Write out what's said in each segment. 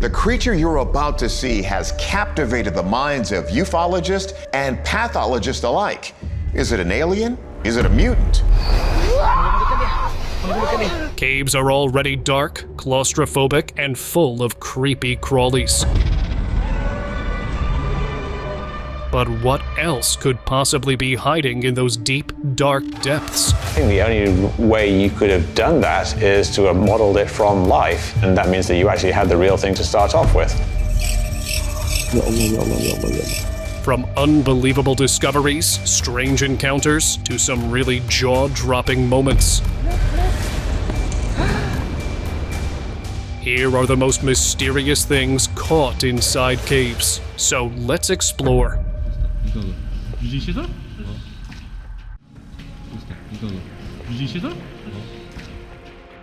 The creature you're about to see has captivated the minds of ufologists and pathologists alike. Is it an alien? Is it a mutant? Caves are already dark, claustrophobic, and full of creepy crawlies. But what else could possibly be hiding in those deep, dark depths? I think the only way you could have done that is to have modeled it from life, and that means that you actually had the real thing to start off with. From unbelievable discoveries, strange encounters, to some really jaw-dropping moments. Here are the most mysterious things caught inside caves. So let's explore.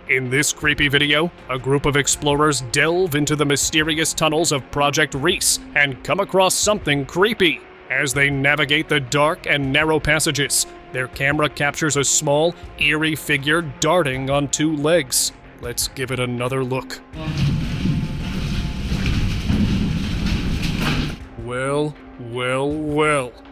In this creepy video, a group of explorers delve into the mysterious tunnels of Project Reese and come across something creepy. As they navigate the dark and narrow passages, their camera captures a small, eerie figure darting on two legs. Let's give it another look. Well.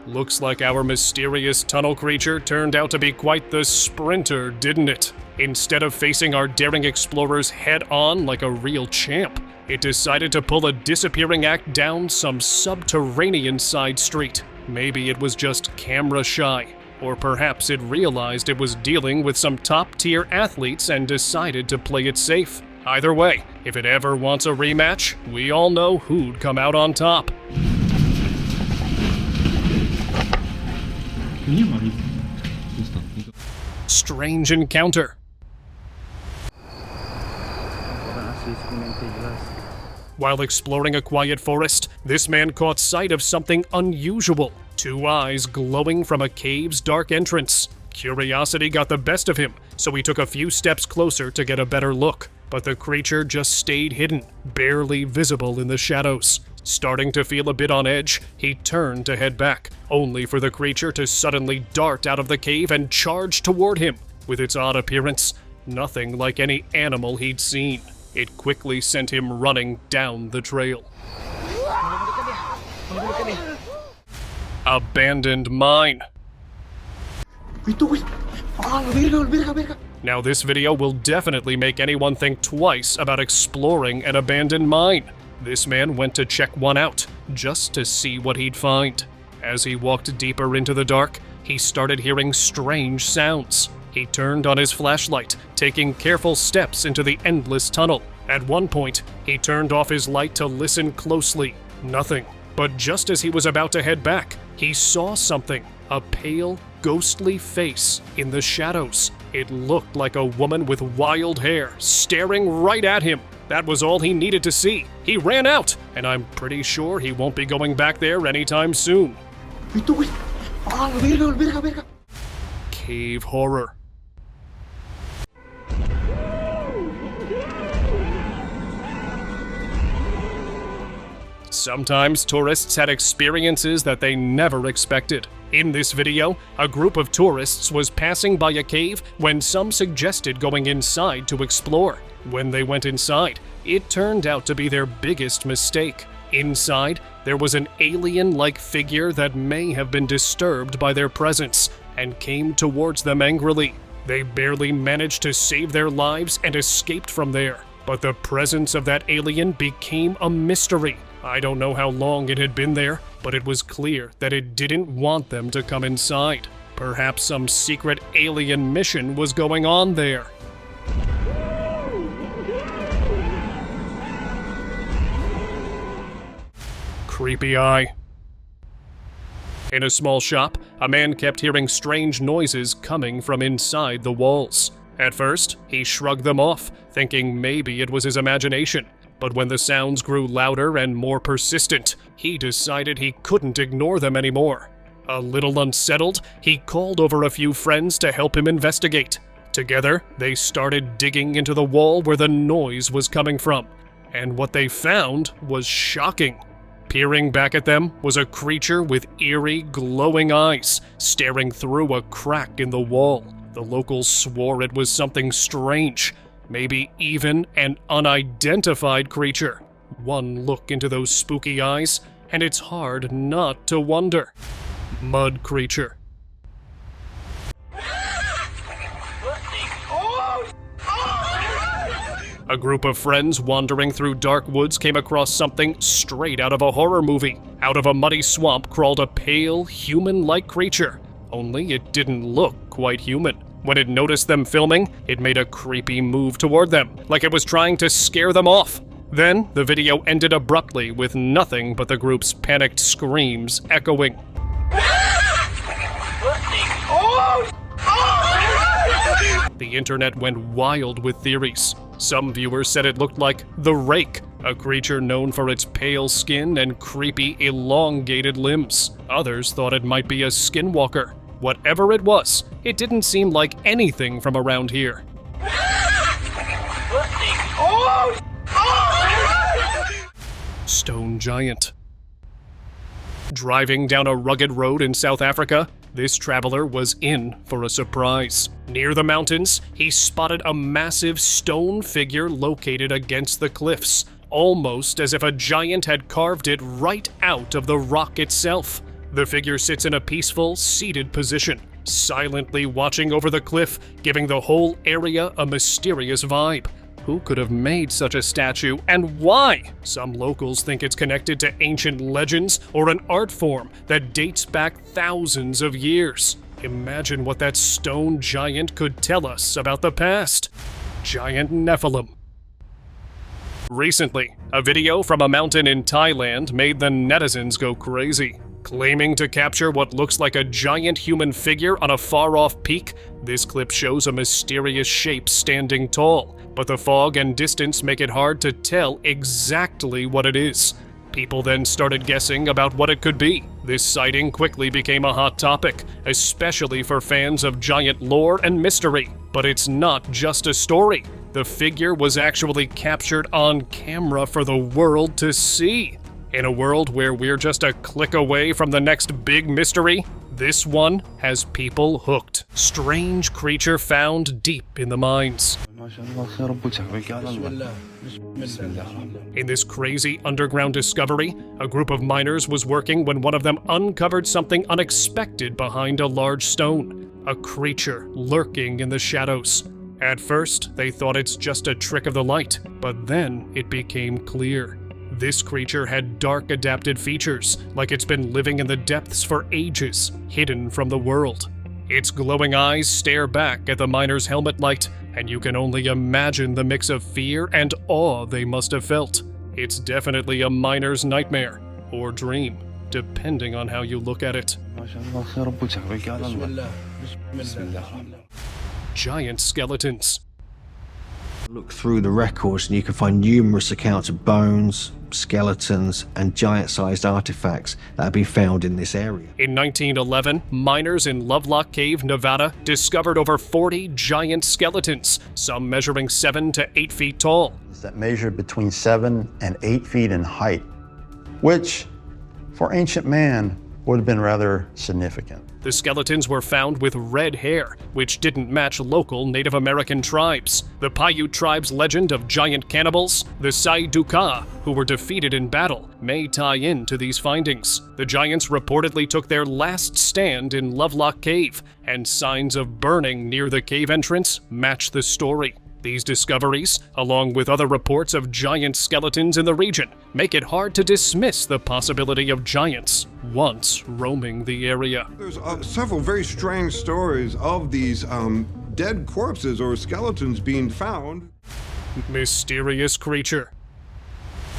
Looks like our mysterious tunnel creature turned out to be quite the sprinter, didn't it? Instead of facing our daring explorers head-on like a real champ, it decided to pull a disappearing act down some subterranean side street. Maybe it was just camera shy, or perhaps it realized it was dealing with some top-tier athletes and decided to play it safe. Either way, if it ever wants a rematch, we all know who'd come out on top. Strange encounter. While exploring a quiet forest, this man caught sight of something unusual. Two eyes glowing from a cave's dark entrance. Curiosity got the best of him, so he took a few steps closer to get a better look. But the creature just stayed hidden, barely visible in the shadows. Starting to feel a bit on edge, he turned to head back, only for the creature to suddenly dart out of the cave and charge toward him. With its odd appearance, nothing like any animal he'd seen. It quickly sent him running down the trail. Abandoned mine. Now this video will definitely make anyone think twice about exploring an abandoned mine. This man went to check one out, just to see what he'd find. As he walked deeper into the dark, he started hearing strange sounds. He turned on his flashlight, taking careful steps into the endless tunnel. At one point, he turned off his light to listen closely. Nothing. But just as he was about to head back, he saw something. A pale, ghostly face in the shadows. It looked like a woman with wild hair, staring right at him. That was all he needed to see. He ran out, and I'm pretty sure he won't be going back there anytime soon. Cave horror. Sometimes tourists had experiences that they never expected. In this video, a group of tourists was passing by a cave when some suggested going inside to explore. When they went inside, it turned out to be their biggest mistake. Inside, there was an alien-like figure that may have been disturbed by their presence and came towards them angrily. They barely managed to save their lives and escaped from there. But the presence of that alien became a mystery. I don't know how long it had been there, but it was clear that it didn't want them to come inside. Perhaps some secret alien mission was going on there. Creepy eye. In a small shop, a man kept hearing strange noises coming from inside the walls. At first, he shrugged them off, thinking maybe it was his imagination. But when the sounds grew louder and more persistent, he decided he couldn't ignore them anymore. A little unsettled, he called over a few friends to help him investigate. Together, they started digging into the wall where the noise was coming from. And what they found was shocking. Peering back at them was a creature with eerie, glowing eyes, staring through a crack in the wall. The locals swore it was something strange, maybe even an unidentified creature. one look into those spooky eyes, and it's hard not to wonder. Mud creature. A group of friends wandering through dark woods came across something straight out of a horror movie. Out of a muddy swamp crawled a pale, human-like creature. Only it didn't look quite human. When it noticed them filming, it made a creepy move toward them, like it was trying to scare them off. Then, the video ended abruptly with nothing but the group's panicked screams echoing. The internet went wild with theories. Some viewers said it looked like the Rake, a creature known for its pale skin and creepy, elongated limbs. Others thought it might be a skinwalker. Whatever it was, it didn't seem like anything from around here. Stone giant. Driving down a rugged road in South Africa, this traveler was in for a surprise. Near the mountains, he spotted a massive stone figure located against the cliffs, almost as if a giant had carved it right out of the rock itself. The figure sits in a peaceful, seated position, silently watching over the cliff, giving the whole area a mysterious vibe. Who could have made such a statue, and why? Some locals think it's connected to ancient legends or an art form that dates back thousands of years. Imagine what that stone giant could tell us about the past. Giant Nephilim. Recently, a video from a mountain in Thailand made the netizens go crazy. Claiming to capture what looks like a giant human figure on a far-off peak, this clip shows a mysterious shape standing tall, but the fog and distance make it hard to tell exactly what it is. People then started guessing about what it could be. This sighting quickly became a hot topic, especially for fans of giant lore and mystery. But it's not just a story. The figure was actually captured on camera for the world to see. In a world where we're just a click away from the next big mystery, this one has people hooked. Strange creature found deep in the mines. In this crazy underground discovery, a group of miners was working when one of them uncovered something unexpected behind a large stone. A creature lurking in the shadows. At first, they thought it's just a trick of the light, but then it became clear. This creature had dark adapted features, like it's been living in the depths for ages, hidden from the world. Its glowing eyes stare back at the miner's helmet light, and you can only imagine the mix of fear and awe they must have felt. It's definitely a miner's nightmare, or dream, depending on how you look at it. Giant skeletons. Look through the records and you can find numerous accounts of bones, skeletons, and giant-sized artifacts that have been found in this area. In 1911, miners in Lovelock Cave, Nevada, discovered over 40 giant skeletons, some measuring 7 to 8 feet tall. That measured between 7 and 8 feet in height, which, for ancient man, would have been rather significant. The skeletons were found with red hair, which didn't match local Native American tribes. The Paiute tribe's legend of giant cannibals, the Sai-Duka, who were defeated in battle, may tie into these findings. The giants reportedly took their last stand in Lovelock Cave, and signs of burning near the cave entrance match the story. These discoveries, along with other reports of giant skeletons in the region, make it hard to dismiss the possibility of giants once roaming the area. There's several very strange stories of these dead corpses or skeletons being found. Mysterious creature.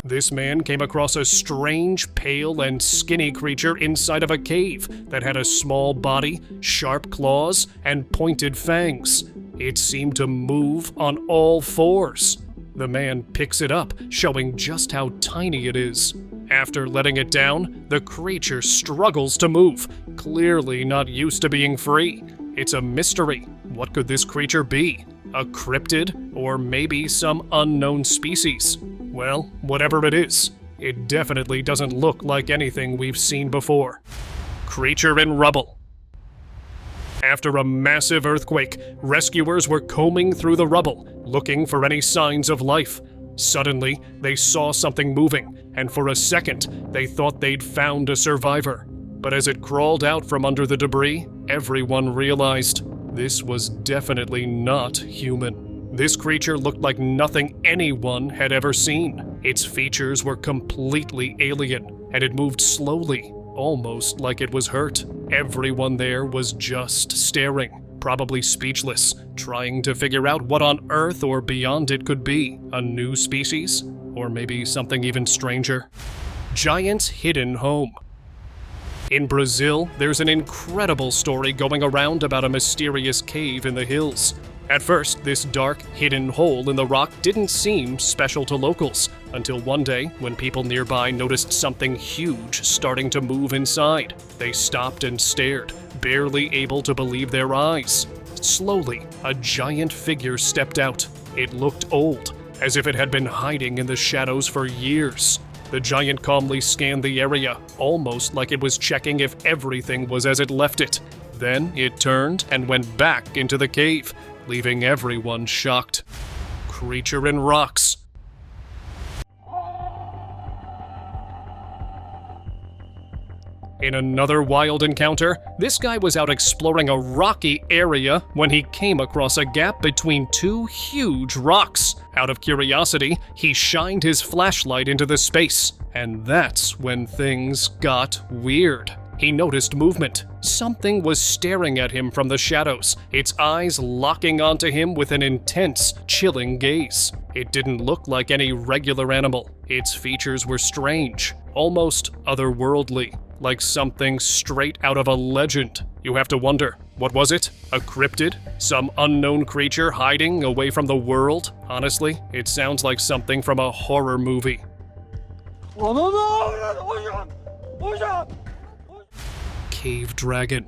This man came across a strange, pale, and skinny creature inside of a cave that had a small body, sharp claws, and pointed fangs. It seemed to move on all fours. The man picks it up, showing just how tiny it is. After letting it down, the creature struggles to move, clearly not used to being free. It's a mystery. What could this creature be? A cryptid, or maybe some unknown species? Well, whatever it is, it definitely doesn't look like anything we've seen before. Creature in rubble. After a massive earthquake, rescuers were combing through the rubble, looking for any signs of life. Suddenly, they saw something moving, and for a second, they thought they'd found a survivor. But as it crawled out from under the debris, everyone realized this was definitely not human. This creature looked like nothing anyone had ever seen. Its features were completely alien, and it moved slowly, almost like it was hurt. Everyone there was just staring, probably speechless, trying to figure out what on Earth or beyond it could be. A new species? Or maybe something even stranger? Giant's hidden home. In Brazil, there's an incredible story going around about a mysterious cave in the hills. At first, this dark, hidden hole in the rock didn't seem special to locals, until one day when people nearby noticed something huge starting to move inside. They stopped and stared, barely able to believe their eyes. Slowly, a giant figure stepped out. It looked old, as if it had been hiding in the shadows for years. The giant calmly scanned the area, almost like it was checking if everything was as it left it. Then it turned and went back into the cave, leaving everyone shocked. Creature in rocks. In another wild encounter, this guy was out exploring a rocky area when he came across a gap between two huge rocks. Out of curiosity, he shined his flashlight into the space, and that's when things got weird. He noticed movement. Something was staring at him from the shadows, its eyes locking onto him with an intense, chilling gaze. It didn't look like any regular animal. Its features were strange, almost otherworldly, like something straight out of a legend. You have to wonder, what was it? A cryptid? Some unknown creature hiding away from the world? Honestly, it sounds like something from a horror movie. Cave dragon.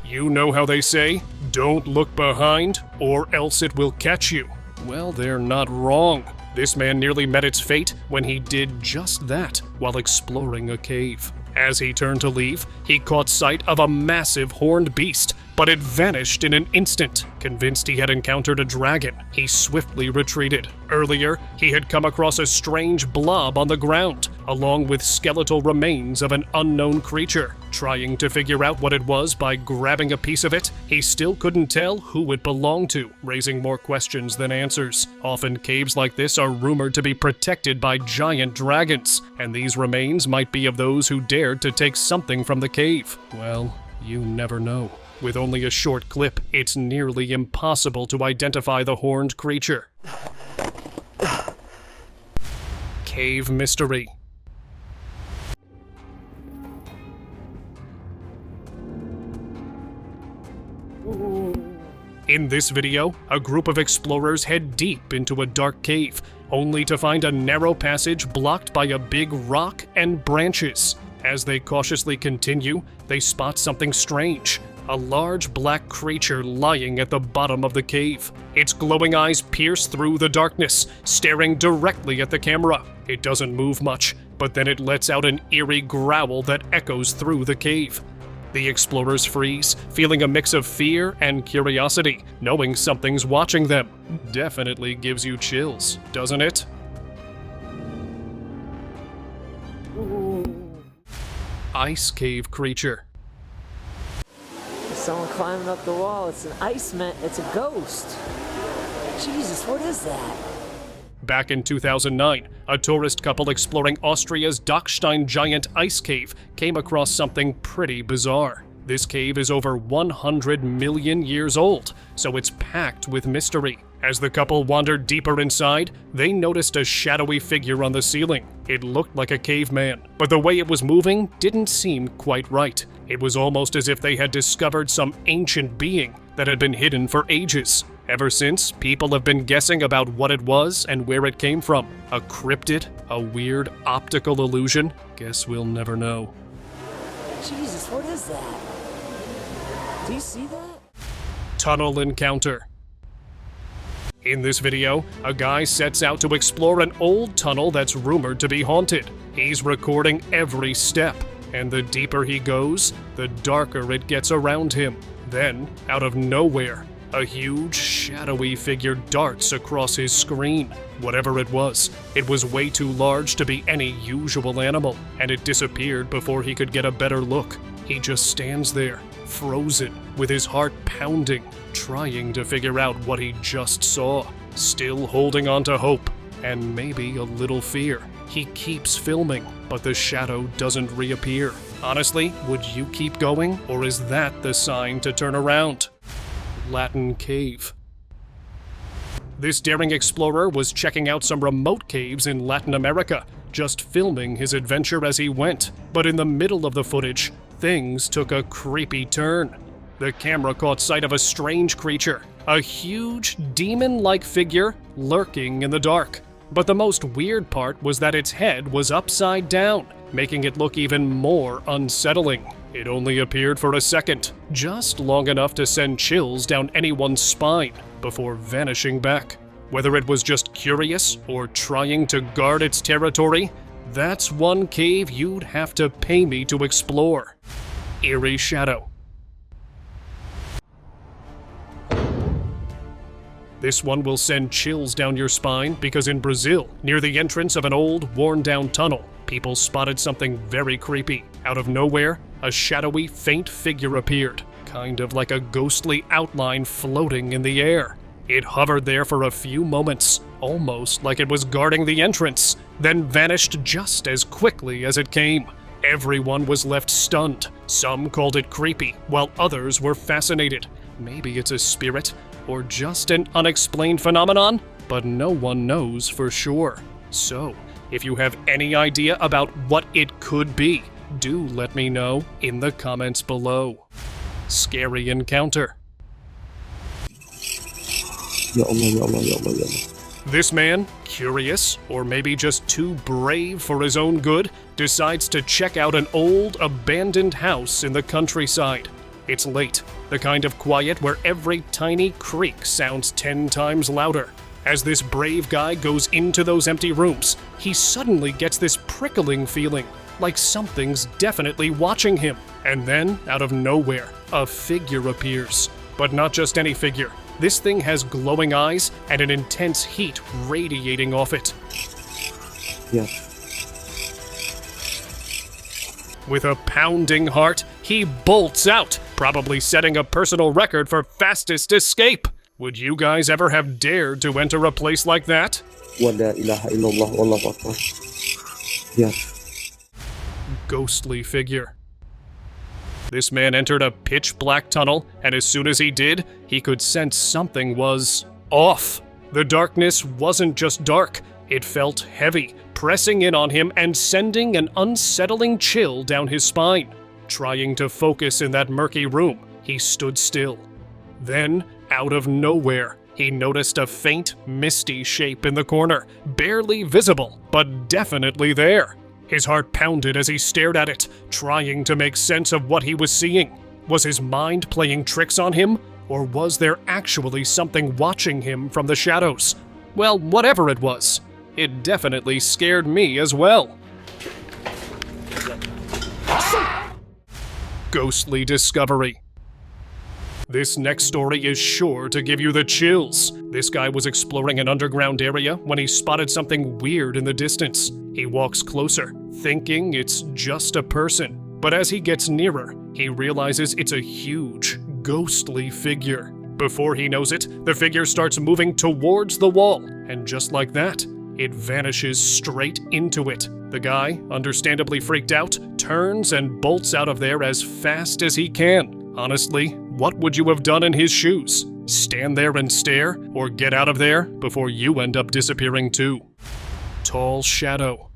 You know how they say, don't look behind, or else it will catch you. Well, they're not wrong. This man nearly met its fate when he did just that while exploring a cave. As he turned to leave, he caught sight of a massive horned beast, but it vanished in an instant. Convinced he had encountered a dragon, he swiftly retreated. Earlier, he had come across a strange blob on the ground, along with skeletal remains of an unknown creature. Trying to figure out what it was by grabbing a piece of it, he still couldn't tell who it belonged to, raising more questions than answers. Often caves like this are rumored to be protected by giant dragons, and these remains might be of those who dared to take something from the cave. Well, you never know. With only a short clip, it's nearly impossible to identify the horned creature. Cave mystery. In this video, a group of explorers head deep into a dark cave, only to find a narrow passage blocked by a big rock and branches. As they cautiously continue, they spot something strange. A large black creature lying at the bottom of the cave. Its glowing eyes pierce through the darkness, staring directly at the camera. It doesn't move much, but then it lets out an eerie growl that echoes through the cave. The explorers freeze, feeling a mix of fear and curiosity, knowing something's watching them. Definitely gives you chills, doesn't it? Ice cave creature. Someone climbing up the wall. It's an iceman. It's a ghost. Jesus, what is that? Back in 2009, a tourist couple exploring Austria's Dachstein giant ice cave came across something pretty bizarre. This cave is over 100 million years old, so it's packed with mystery. As the couple wandered deeper inside, they noticed a shadowy figure on the ceiling. It looked like a caveman, but the way it was moving didn't seem quite right. It was almost as if they had discovered some ancient being that had been hidden for ages. Ever since, people have been guessing about what it was and where it came from. A cryptid? A weird optical illusion? Guess we'll never know. Jesus, what is that? Do you see that? Tunnel encounter. In this video, a guy sets out to explore an old tunnel that's rumored to be haunted. He's recording every step, and the deeper he goes, the darker it gets around him. Then, out of nowhere, A huge, shadowy figure darts across his screen. Whatever it was way too large to be any usual animal, and it disappeared before he could get a better look. He just stands there, frozen, with his heart pounding, trying to figure out what he just saw, still holding on to hope, and maybe a little fear. He keeps filming, but the shadow doesn't reappear. Honestly, would you keep going, or is that the sign to turn around? Latin Cave. This daring explorer was checking out some remote caves in Latin America, just filming his adventure as he went. But in the middle of the footage, things took a creepy turn. The camera caught sight of a strange creature, a huge, demon-like figure lurking in the dark. But the most weird part was that its head was upside down, making it look even more unsettling. It only appeared for a second, just long enough to send chills down anyone's spine, before vanishing back. Whether it was just curious or trying to guard its territory, that's one cave you'd have to pay me to explore. Eerie Shadow. This one will send chills down your spine because in Brazil, near the entrance of an old, worn-down tunnel, people spotted something very creepy. Out of nowhere, a shadowy, faint figure appeared, kind of like a ghostly outline floating in the air. It hovered there for a few moments, almost like it was guarding the entrance, then vanished just as quickly as it came. Everyone was left stunned. Some called it creepy, while others were fascinated. Maybe it's a spirit, or just an unexplained phenomenon, but no one knows for sure. So, if you have any idea about what it could be, do let me know in the comments below. Scary encounter. This man, curious, or maybe just too brave for his own good, decides to check out an old, abandoned house in the countryside. It's late, the kind of quiet where every tiny creak sounds 10 times louder. As this brave guy goes into those empty rooms, he suddenly gets this prickling feeling, like something's definitely watching him. And then, out of nowhere, a figure appears. But not just any figure. This thing has glowing eyes and an intense heat radiating off it. Yeah. With a pounding heart, he bolts out, probably setting a personal record for fastest escape. Would you guys ever have dared to enter a place like that? Wala ilaha illallah wallahu akbar. Yeah. Ghostly figure. This man entered a pitch-black tunnel, and as soon as he did, he could sense something was off. The darkness wasn't just dark, it felt heavy, pressing in on him and sending an unsettling chill down his spine. Trying to focus in that murky room, he stood still. Then, out of nowhere, he noticed a faint, misty shape in the corner, barely visible, but definitely there. His heart pounded as he stared at it, trying to make sense of what he was seeing. Was his mind playing tricks on him, or was there actually something watching him from the shadows? Well, whatever it was, it definitely scared me as well. Ghostly discovery. This next story is sure to give you the chills. This guy was exploring an underground area when he spotted something weird in the distance. He walks closer, thinking it's just a person. But as he gets nearer, he realizes it's a huge, ghostly figure. Before he knows it, the figure starts moving towards the wall, and just like that, it vanishes straight into it. The guy, understandably freaked out, turns and bolts out of there as fast as he can. Honestly, what would you have done in his shoes? Stand there and stare, or get out of there before you end up disappearing too? Tall shadow.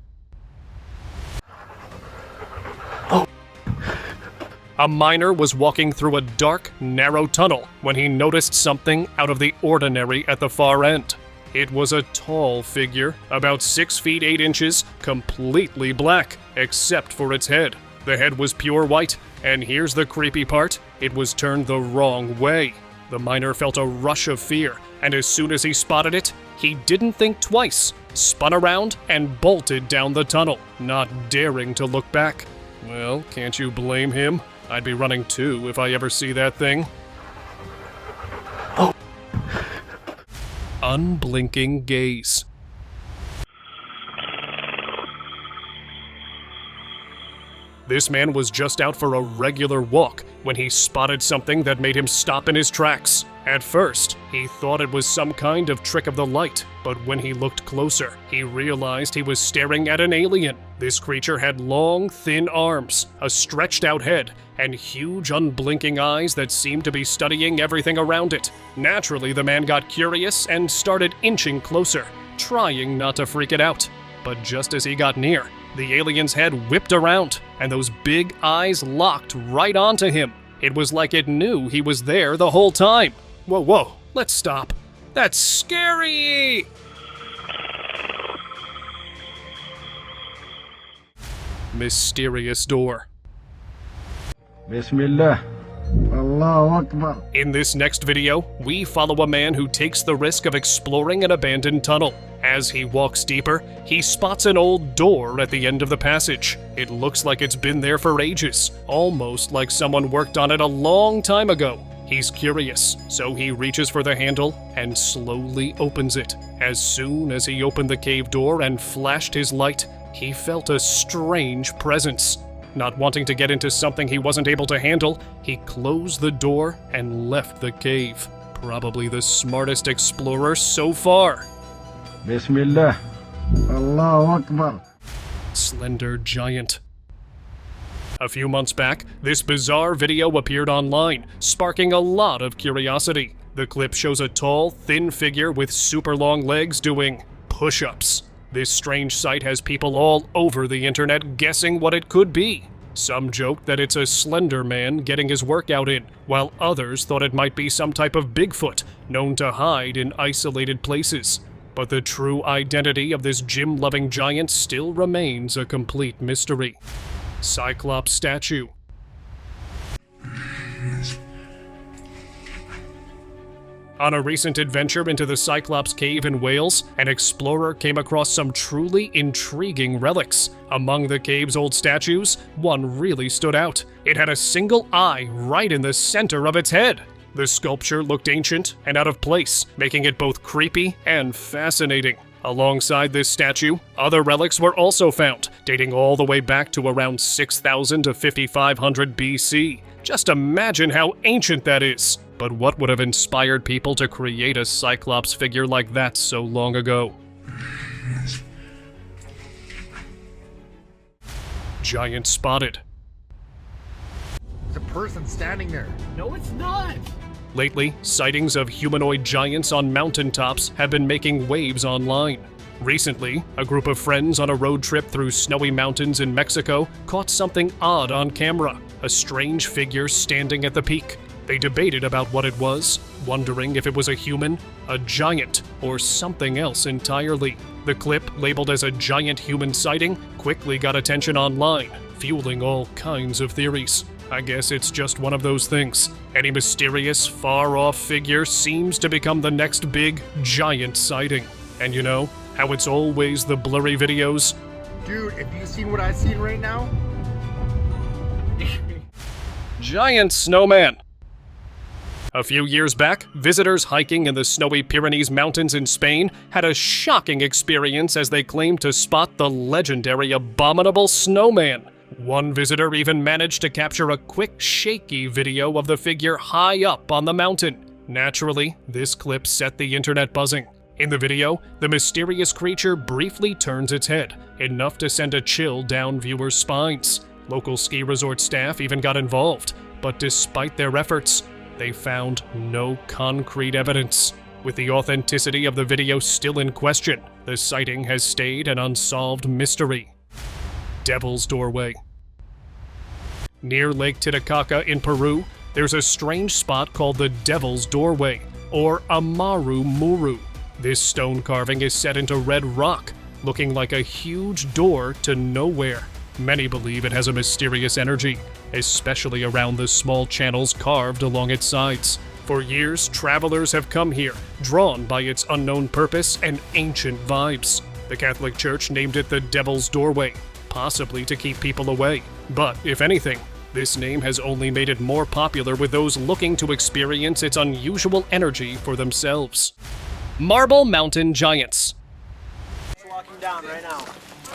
A miner was walking through a dark, narrow tunnel when he noticed something out of the ordinary at the far end. It was a tall figure, about 6 feet 8 inches, completely black, except for its head. The head was pure white, and here's the creepy part, it was turned the wrong way. The miner felt a rush of fear, and as soon as he spotted it, he didn't think twice, spun around and bolted down the tunnel, not daring to look back. Well, can't you blame him? I'd be running too if I ever see that thing. unblinking gaze. This man was just out for a regular walk when he spotted something that made him stop in his tracks. At first, he thought it was some kind of trick of the light, but when he looked closer, he realized he was staring at an alien. This creature had long, thin arms, a stretched out head, and huge, unblinking eyes that seemed to be studying everything around it. Naturally, the man got curious and started inching closer, trying not to freak it out. But just as he got near, the alien's head whipped around, and those big eyes locked right onto him. It was like it knew he was there the whole time. Whoa, let's stop. That's scary! Mysterious door. Bismillah. Allahu Akbar. In this next video, we follow a man who takes the risk of exploring an abandoned tunnel. As he walks deeper, he spots an old door at the end of the passage. It looks like it's been there for ages, almost like someone worked on it a long time ago. He's curious, so he reaches for the handle and slowly opens it. As soon as he opened the cave door and flashed his light, he felt a strange presence. Not wanting to get into something he wasn't able to handle, he closed the door and left the cave. Probably the smartest explorer so far. Bismillah. Allahu Akbar. Slender giant. A few months back, this bizarre video appeared online, sparking a lot of curiosity. The clip shows a tall, thin figure with super long legs doing push-ups. This strange sight has people all over the internet guessing what it could be. Some joked that it's a slender man getting his workout in, while others thought it might be some type of Bigfoot, known to hide in isolated places. But the true identity of this gym-loving giant still remains a complete mystery. Cyclops statue. On a recent adventure into the Cyclops Cave in Wales, an explorer came across some truly intriguing relics. Among the cave's old statues, one really stood out. It had a single eye right in the center of its head. The sculpture looked ancient and out of place, making it both creepy and fascinating. Alongside this statue, other relics were also found, dating all the way back to around 6000 to 5500 BC. Just imagine how ancient that is! But what would have inspired people to create a Cyclops figure like that so long ago? Giant spotted. There's a person standing there. No, it's not. Lately, sightings of humanoid giants on mountaintops have been making waves online. Recently, a group of friends on a road trip through snowy mountains in Mexico caught something odd on camera, a strange figure standing at the peak. They debated about what it was, wondering if it was a human, a giant, or something else entirely. The clip, labeled as a giant human sighting, quickly got attention online, fueling all kinds of theories. I guess it's just one of those things. Any mysterious, far-off figure seems to become the next big, giant sighting. And you know, how it's always the blurry videos? Dude, have you seen what I've seen right now? Giant snowman. A few years back, visitors hiking in the snowy Pyrenees Mountains in Spain had a shocking experience as they claimed to spot the legendary abominable snowman. One visitor even managed to capture a quick, shaky video of the figure high up on the mountain. Naturally, this clip set the internet buzzing. In the video, the mysterious creature briefly turns its head, enough to send a chill down viewers' spines. Local ski resort staff even got involved, but despite their efforts, they found no concrete evidence. With the authenticity of the video still in question, the sighting has stayed an unsolved mystery. Devil's Doorway. Near Lake Titicaca in Peru, there's a strange spot called the Devil's Doorway, or Amaru Muru. This stone carving is set into red rock, looking like a huge door to nowhere. Many believe it has a mysterious energy, especially around the small channels carved along its sides. For years, travelers have come here, drawn by its unknown purpose and ancient vibes. The Catholic Church named it the Devil's Doorway, possibly to keep people away. But, if anything, this name has only made it more popular with those looking to experience its unusual energy for themselves. Marble Mountain Giants. Walking down right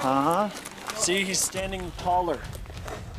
now. See, he's standing taller.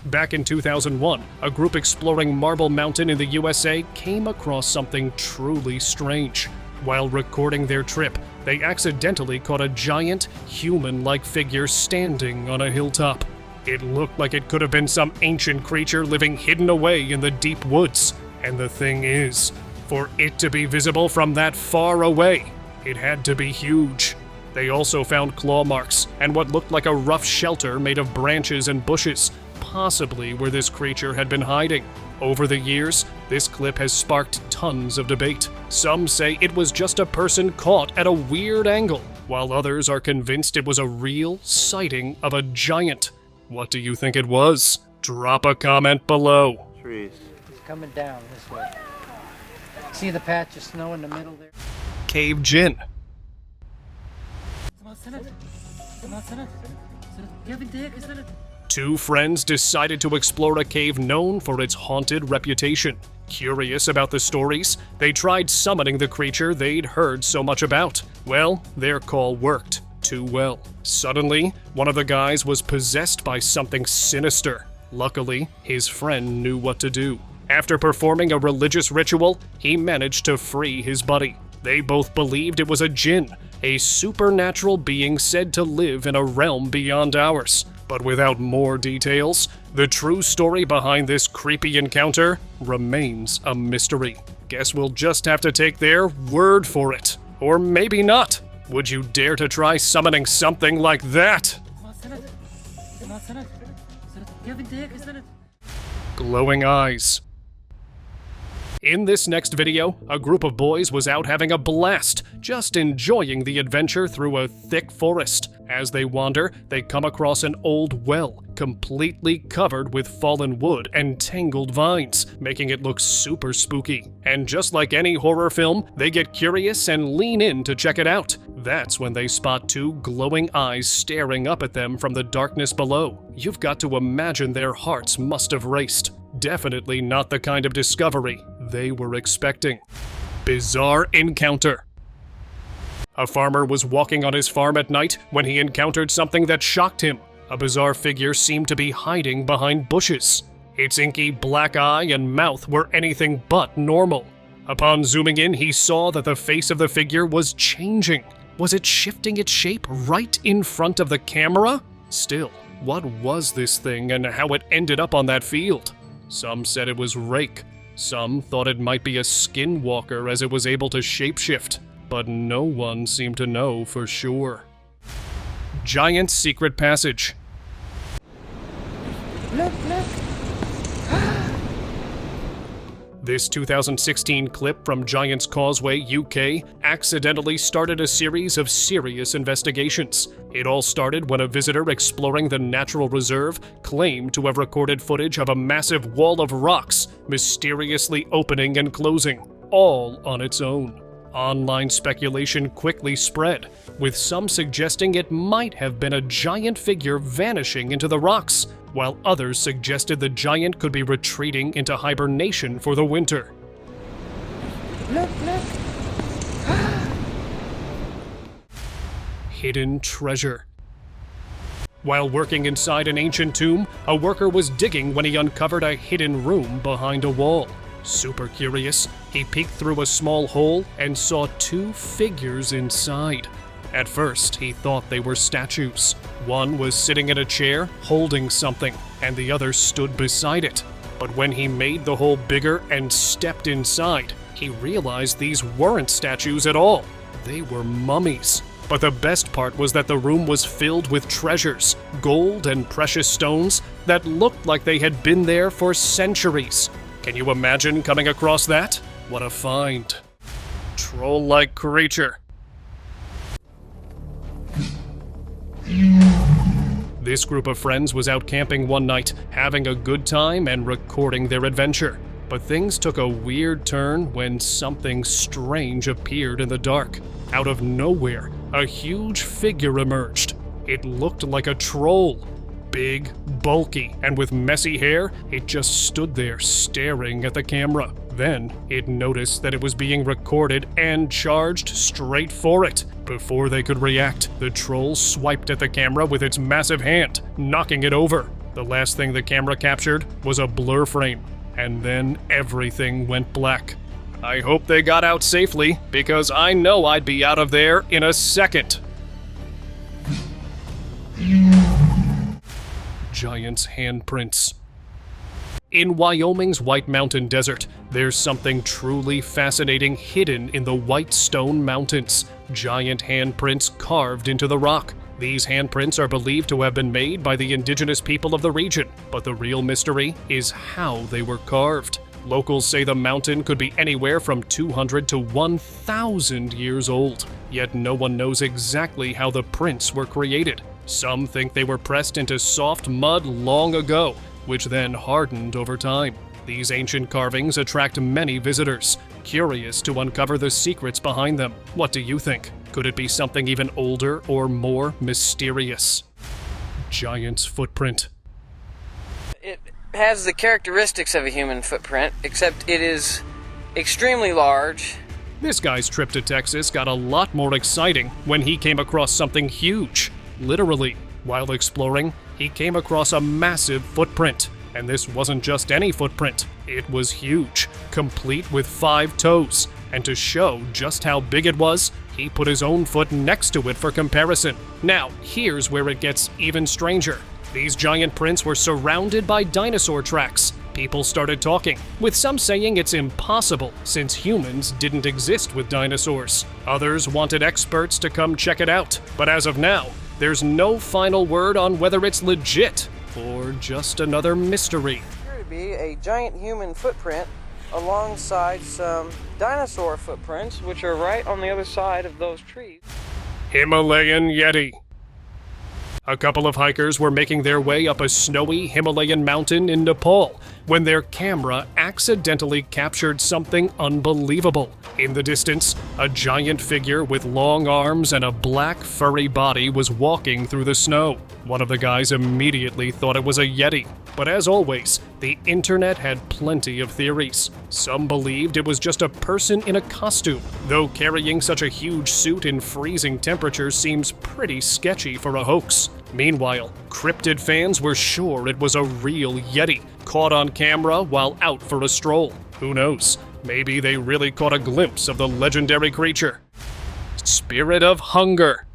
Back in 2001, a group exploring Marble Mountain in the USA came across something truly strange. While recording their trip, they accidentally caught a giant, human-like figure standing on a hilltop. It looked like it could have been some ancient creature living hidden away in the deep woods. And the thing is, for it to be visible from that far away, it had to be huge. They also found claw marks and what looked like a rough shelter made of branches and bushes, possibly where this creature had been hiding. Over the years, this clip has sparked tons of debate. Some say it was just a person caught at a weird angle, while others are convinced it was a real sighting of a giant. What do you think it was? Drop a comment below. Trees. He's coming down this way. See the patch of snow in the middle there? Cave Jin. Two friends decided to explore a cave known for its haunted reputation. Curious about the stories, they tried summoning the creature they'd heard so much about. Well, their call worked too well. Suddenly, one of the guys was possessed by something sinister. Luckily, his friend knew what to do. After performing a religious ritual, he managed to free his buddy. They both believed it was a jinn, a supernatural being said to live in a realm beyond ours. But without more details, the true story behind this creepy encounter remains a mystery. Guess we'll just have to take their word for it. Or maybe not. Would you dare to try summoning something like that? Glowing eyes. In this next video, a group of boys was out having a blast, just enjoying the adventure through a thick forest. As they wander, they come across an old well, completely covered with fallen wood and tangled vines, making it look super spooky. And just like any horror film, they get curious and lean in to check it out. That's when they spot two glowing eyes staring up at them from the darkness below. You've got to imagine their hearts must have raced. Definitely not the kind of discovery they were expecting. Bizarre encounter. A farmer was walking on his farm at night when he encountered something that shocked him. A bizarre figure seemed to be hiding behind bushes. Its inky black eye and mouth were anything but normal. Upon zooming in, he saw that the face of the figure was changing. Was it shifting its shape right in front of the camera? Still, what was this thing and how it ended up on that field? Some said it was Rake. Some thought it might be a skinwalker as it was able to shapeshift. But no one seemed to know for sure. Giant Secret Passage. Look! This 2016 clip from Giant's Causeway, UK, accidentally started a series of serious investigations. It all started when a visitor exploring the natural reserve claimed to have recorded footage of a massive wall of rocks mysteriously opening and closing, all on its own. Online speculation quickly spread, with some suggesting it might have been a giant figure vanishing into the rocks, while others suggested the giant could be retreating into hibernation for the winter. Look! Hidden treasure. While working inside an ancient tomb, a worker was digging when he uncovered a hidden room behind a wall. Super curious, he peeked through a small hole and saw two figures inside. At first, he thought they were statues. One was sitting in a chair, holding something, and the other stood beside it. But when he made the hole bigger and stepped inside, he realized these weren't statues at all. They were mummies. But the best part was that the room was filled with treasures, gold and precious stones that looked like they had been there for centuries. Can you imagine coming across that? What a find. Troll-like creature. This group of friends was out camping one night, having a good time and recording their adventure. But things took a weird turn when something strange appeared in the dark. Out of nowhere, a huge figure emerged. It looked like a troll. Big, bulky, and with messy hair, it just stood there staring at the camera. Then it noticed that it was being recorded and charged straight for it. Before they could react, the troll swiped at the camera with its massive hand, knocking it over. The last thing the camera captured was a blur frame, and then everything went black. I hope they got out safely, because I know I'd be out of there in a second. Giant's handprints. In Wyoming's White Mountain Desert, there's something truly fascinating hidden in the White Stone Mountains. Giant handprints carved into the rock. These handprints are believed to have been made by the indigenous people of the region, but the real mystery is how they were carved. Locals say the mountain could be anywhere from 200 to 1,000 years old, yet no one knows exactly how the prints were created. Some think they were pressed into soft mud long ago, which then hardened over time. These ancient carvings attract many visitors, curious to uncover the secrets behind them. What do you think? Could it be something even older or more mysterious? Giant's footprint. It has the characteristics of a human footprint, except it is extremely large. This guy's trip to Texas got a lot more exciting when he came across something huge. Literally, while exploring, he came across a massive footprint. And this wasn't just any footprint. It was huge, complete with 5 toes. And to show just how big it was, he put his own foot next to it for comparison. Now, here's where it gets even stranger. These giant prints were surrounded by dinosaur tracks. People started talking, with some saying it's impossible since humans didn't exist with dinosaurs. Others wanted experts to come check it out. But as of now, there's no final word on whether it's legit or just another mystery. Appear to be a giant human footprint alongside some dinosaur footprints, which are right on the other side of those trees. Himalayan Yeti. A couple of hikers were making their way up a snowy Himalayan mountain in Nepal when their camera accidentally captured something unbelievable. In the distance, a giant figure with long arms and a black furry body was walking through the snow. One of the guys immediately thought it was a Yeti, but as always, the internet had plenty of theories. Some believed it was just a person in a costume, though carrying such a huge suit in freezing temperatures seems pretty sketchy for a hoax. Meanwhile, cryptid fans were sure it was a real Yeti, caught on camera while out for a stroll. Who knows? Maybe they really caught a glimpse of the legendary creature. Spirit of Hunger.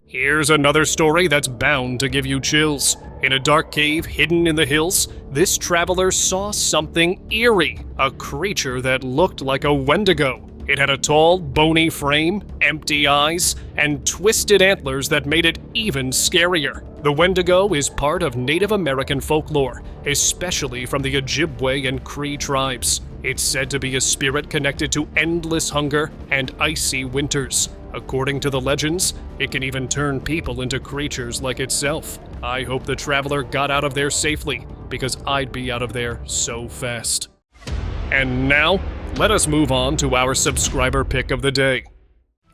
Here's another story that's bound to give you chills. In a dark cave hidden in the hills, this traveler saw something eerie, a creature that looked like a Wendigo. It had a tall, bony frame, empty eyes, and twisted antlers that made it even scarier. The Wendigo is part of Native American folklore, especially from the Ojibwe and Cree tribes. It's said to be a spirit connected to endless hunger and icy winters. According to the legends, it can even turn people into creatures like itself. I hope the traveler got out of there safely, because I'd be out of there so fast. And now, let us move on to our subscriber pick of the day.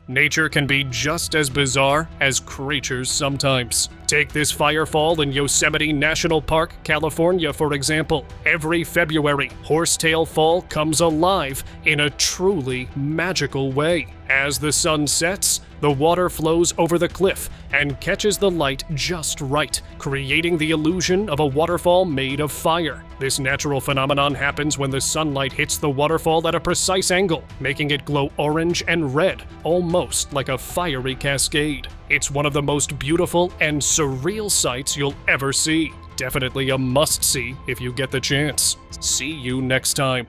Nature can be just as bizarre as creatures sometimes. Take this firefall in Yosemite National Park, California, for example. Every February, Horsetail Fall comes alive in a truly magical way. As the sun sets, the water flows over the cliff and catches the light just right, creating the illusion of a waterfall made of fire. This natural phenomenon happens when the sunlight hits the waterfall at a precise angle, making it glow orange and red, almost like a fiery cascade. It's one of the most beautiful and surreal sights you'll ever see. Definitely a must-see if you get the chance. See you next time.